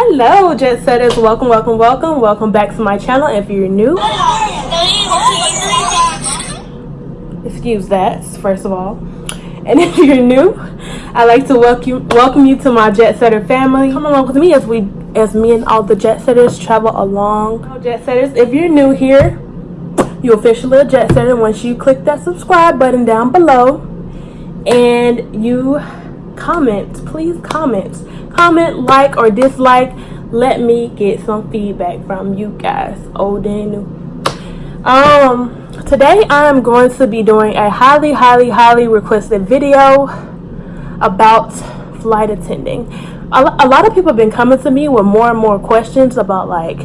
Hello, jet setters. Welcome back to my channel. If you're new, excuse that, first of all. And if you're new, I'd like to welcome you to my jet setter family. Come along with me as me and all the jet setters travel along. Jet setters, if you're new here, you're officially a jet setter once you click that subscribe button down below and you comment. Please comment, like or dislike. Let me get some feedback from you guys, old and new. Today I am going to be doing a highly requested video about flight attending. A lot of people have been coming to me with more and more questions about, like,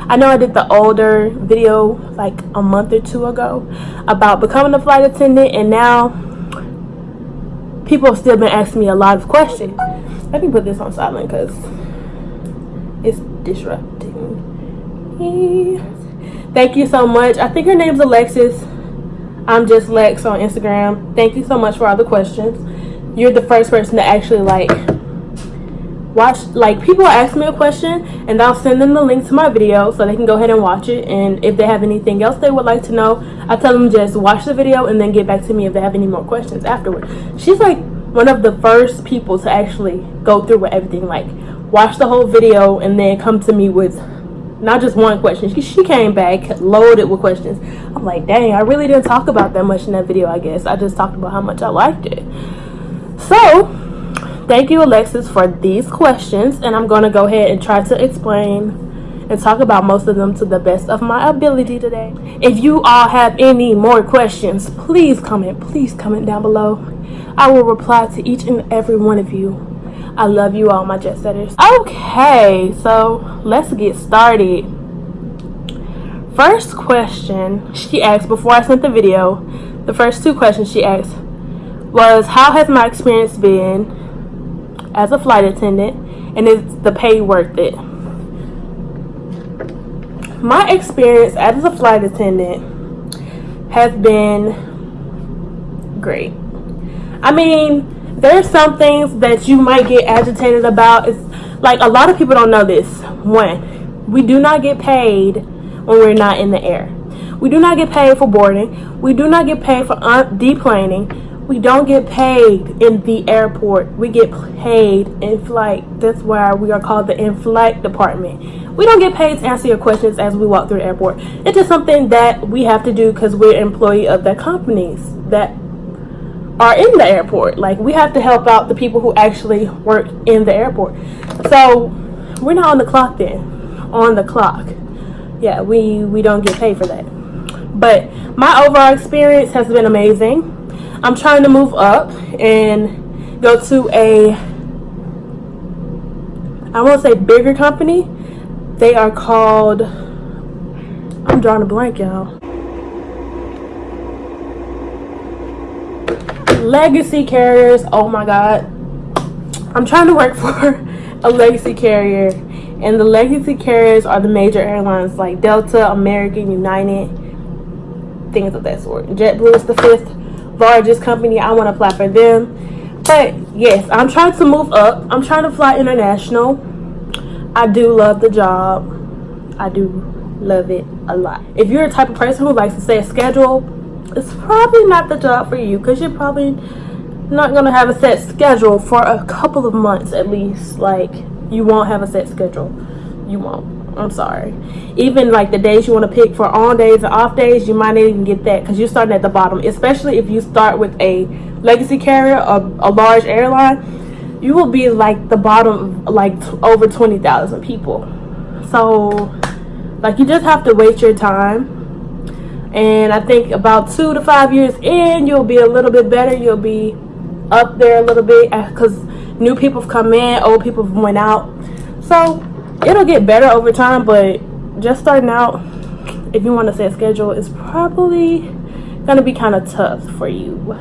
I know I did the older video like a month or two ago about becoming a flight attendant, and now people have still been asking me a lot of questions. Let me put this on silent because it's disrupting me. Thank you so much. I think her name's Alexis. I'm just Lex on Instagram. Thank you so much for all the questions. You're the first person to actually watch. Like, people ask me a question and I'll send them the link to my video so they can go ahead and watch it, and if they have anything else they would like to know, I tell them just watch the video and then get back to me if they have any more questions afterward. She's like one of the first people to actually go through with everything, like watch the whole video and then come to me with not just one question. She came back loaded with questions. I'm like, dang, I really didn't talk about that much in that video. I guess I just talked about how much I liked it. So thank you, Alexis, for these questions, and I'm going to go ahead and try to explain and talk about most of them to the best of my ability today. If you all have any more questions, please comment down below. I will reply to each and every one of you. I love you all, my jet setters. Okay, so let's get started. First question she asked before I sent the video, the first two questions she asked was, how has my experience been as a flight attendant, and is the pay worth it? My experience as a flight attendant has been great. I mean, there's some things that you might get agitated about. It's like, a lot of people don't know this. One, we do not get paid when we're not in the air. We do not get paid for boarding. We do not get paid for deplaning. We don't get paid in the airport. We get paid in flight. That's why we are called the in-flight department. We don't get paid to answer your questions as we walk through the airport. It's just something that we have to do because we're employee of the companies that are in the airport. Like, we have to help out the people who actually work in the airport. So we're not on the clock then. On the clock. Yeah, we don't get paid for that. But my overall experience has been amazing. I'm trying to move up and go to I won't say bigger company. They are called, I'm drawing a blank, y'all. Legacy carriers. Oh my God. I'm trying to work for a legacy carrier, and the legacy carriers are the major airlines like Delta, American, United, things of that sort. JetBlue is the 5th largest company. I want to apply for them. But yes, I'm trying to move up. I'm trying to fly international. I do love the job. I do love it a lot. If you're a type of person who likes to set a schedule, it's probably not the job for you, because you're probably not going to have a set schedule for a couple of months at least. Like, you won't have a set schedule. You won't. I'm sorry. Even like the days you want to pick for on days and off days, you might not even get that because you're starting at the bottom. Especially if you start with a legacy carrier or a large airline, you will be like the bottom of like over 20,000 people. So like, you just have to wait your time. And I think about 2 to 5 years in, you'll be a little bit better. You'll be up there a little bit because new people have come in, old people have went out. So it'll get better over time, but just starting out, if you want to set a schedule, it's probably going to be kind of tough for you.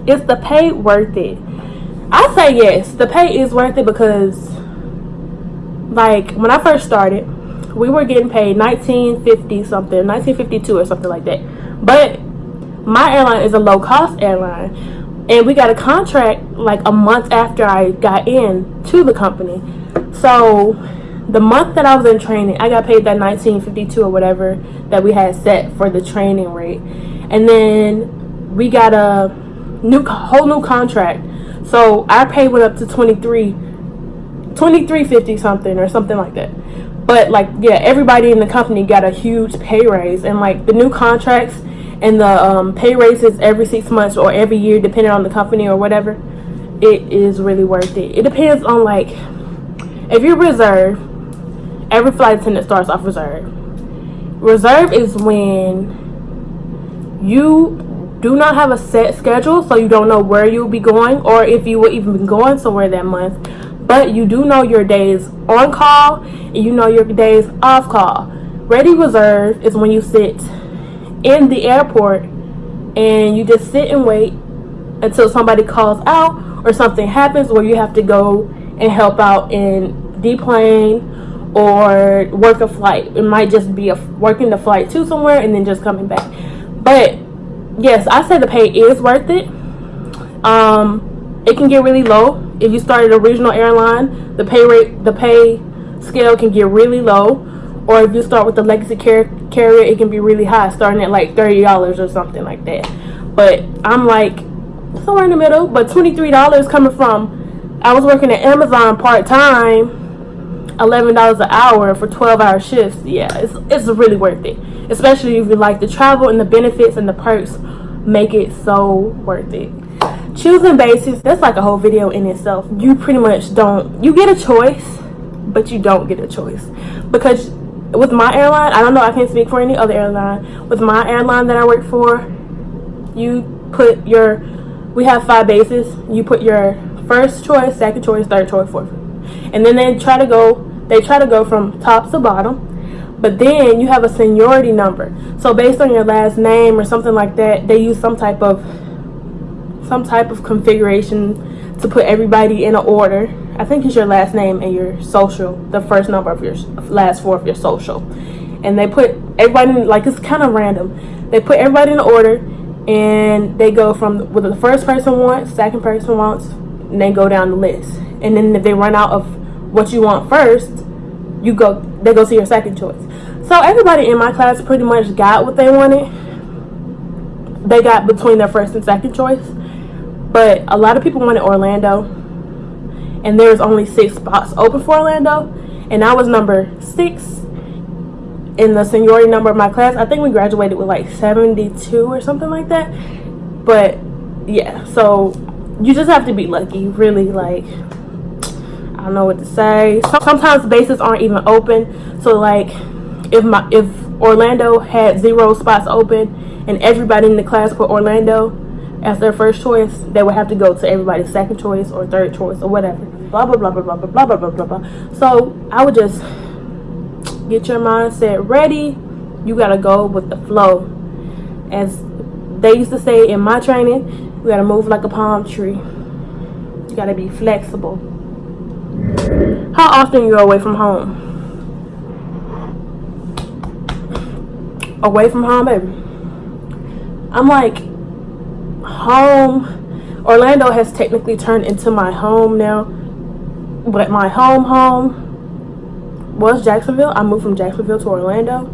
Is the pay worth it? I say yes, the pay is worth it, because like when I first started, we were getting paid $19.52 or something like that. But my airline is a low-cost airline, and we got a contract like a month after I got in to the company. So the month that I was in training, I got paid that $19.52 or whatever that we had set for the training rate. And then we got a whole new contract. So our pay went up to $23.50 something or something like that. But like, yeah, everybody in the company got a huge pay raise, and like the new contracts and the pay raises every 6 months or every year, depending on the company or whatever, it is really worth it. It depends on, like, if you're reserve, every flight attendant starts off reserve. Reserve is when you do not have a set schedule, so you don't know where you'll be going or if you will even be going somewhere that month. But you do know your days on call and you know your days off call. Ready reserve is when you sit in the airport and you just sit and wait until somebody calls out or something happens where you have to go and help out in deplane or work a flight. It might just be working the flight to somewhere and then just coming back. But yes, I say the pay is worth it. It can get really low. If you start at a regional airline, the pay scale can get really low. Or if you start with the legacy carrier, it can be really high, starting at like $30 or something like that. But I'm like somewhere in the middle. But $23 coming from, I was working at Amazon part-time, $11 an hour for 12-hour shifts. Yeah, it's really worth it. Especially if you like the travel, and the benefits and the perks make it so worth it. Choosing bases, that's like a whole video in itself. You pretty much you get a choice, but you don't get a choice. Because with my airline, I don't know, I can't speak for any other airline. With my airline that I work for, we have 5 bases. You put your first choice, second choice, third choice, fourth. And then they try to go from top to bottom. But then you have a seniority number. So based on your last name or something like that, they use some type of configuration to put everybody in an order. I think it's your last name and your social, the first number of your last 4 of your social. And they put everybody in, like, it's kind of random. They put everybody in order, and they go from what the first person wants, second person wants, and they go down the list. And then if they run out of what you want first, they go to your second choice. So everybody in my class pretty much got what they wanted. They got between their first and second choice. But a lot of people wanted Orlando, and there's only 6 spots open for Orlando, and I was number 6 in the seniority number of my class. I think we graduated with like 72 or something like that. But yeah, so you just have to be lucky, really. Like, I don't know what to say. Sometimes bases aren't even open. So like, if Orlando had 0 spots open and everybody in the class put Orlando as their first choice, they would have to go to everybody's second choice or third choice or whatever. Blah blah blah blah blah blah blah blah blah blah. So I would just get your mindset ready. You gotta go with the flow. As they used to say in my training, you gotta move like a palm tree. You gotta be flexible. How often you're away from home? Away from home, baby. I'm like, home. Orlando has technically turned into my home now, but my home was Jacksonville. I moved from Jacksonville to Orlando.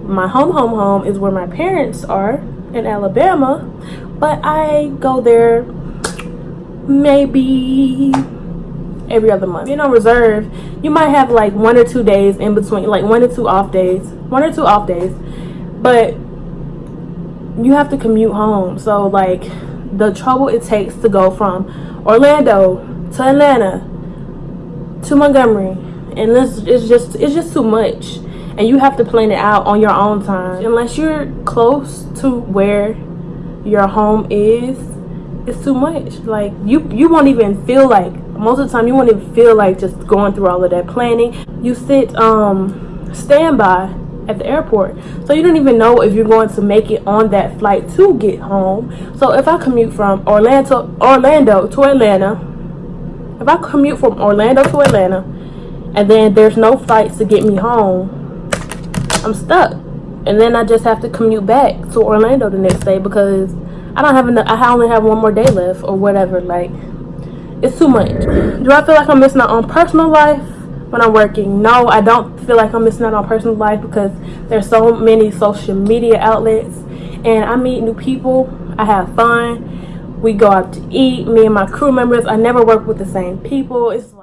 My home is where my parents are in Alabama, but I go there maybe every other month. Being on reserve, you might have like 1 or 2 days in between, like 1 or 2 off days, but you have to commute home. So like, the trouble it takes to go from Orlando to Atlanta to Montgomery, and it's just too much, and you have to plan it out on your own time. Unless you're close to where your home is, it's too much. Like, you won't even feel like, most of the time you won't even feel like just going through all of that planning. You sit standby at the airport, so you don't even know if you're going to make it on that flight to get home. So if I commute from Orlando to Atlanta, and then there's no flights to get me home, I'm stuck, and then I just have to commute back to Orlando the next day because I only have 1 more day left or whatever. Like, it's too much. Do I feel like I'm missing out on personal life? when I'm working. No, I don't feel like I'm missing out on personal life because there's so many social media outlets, and I meet new people. I have fun. We go out to eat. Me and my crew members. I never work with the same people. It's